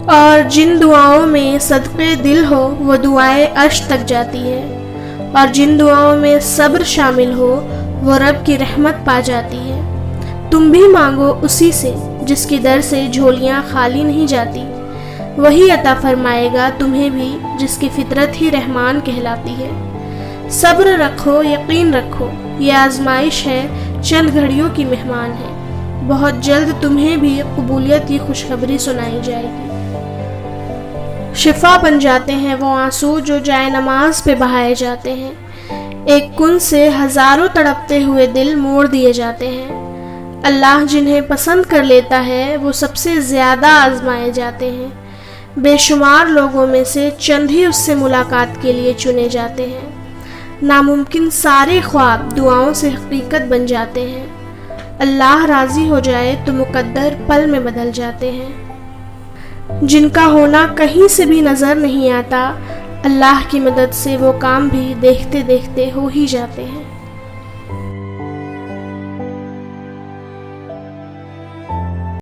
اور جن دعاؤں میں صدقے دل ہو وہ دعائیں عرش تک جاتی ہے، اور جن دعاؤں میں صبر شامل ہو وہ رب کی رحمت پا جاتی ہے۔ تم بھی مانگو اسی سے جس کی در سے جھولیاں خالی نہیں جاتی، وہی عطا فرمائے گا تمہیں بھی جس کی فطرت ہی رحمان کہلاتی ہے۔ صبر رکھو، یقین رکھو، یہ آزمائش ہے، چند گھڑیوں کی مہمان ہے، بہت جلد تمہیں بھی قبولیت کی خوشخبری سنائی جائے گی۔ شفا بن جاتے ہیں وہ آنسو جو جائے نماز پہ بہائے جاتے ہیں، ایک کن سے ہزاروں تڑپتے ہوئے دل موڑ دیے جاتے ہیں۔ اللہ جنہیں پسند کر لیتا ہے وہ سب سے زیادہ آزمائے جاتے ہیں، بے شمار لوگوں میں سے چند ہی اس سے ملاقات کے لیے چنے جاتے ہیں۔ ناممکن سارے خواب دعاؤں سے حقیقت بن جاتے ہیں، اللہ راضی ہو جائے تو مقدر پل میں بدل جاتے ہیں۔ جن کا ہونا کہیں سے بھی نظر نہیں آتا، اللہ کی مدد سے وہ کام بھی دیکھتے دیکھتے ہو ہی جاتے ہیں۔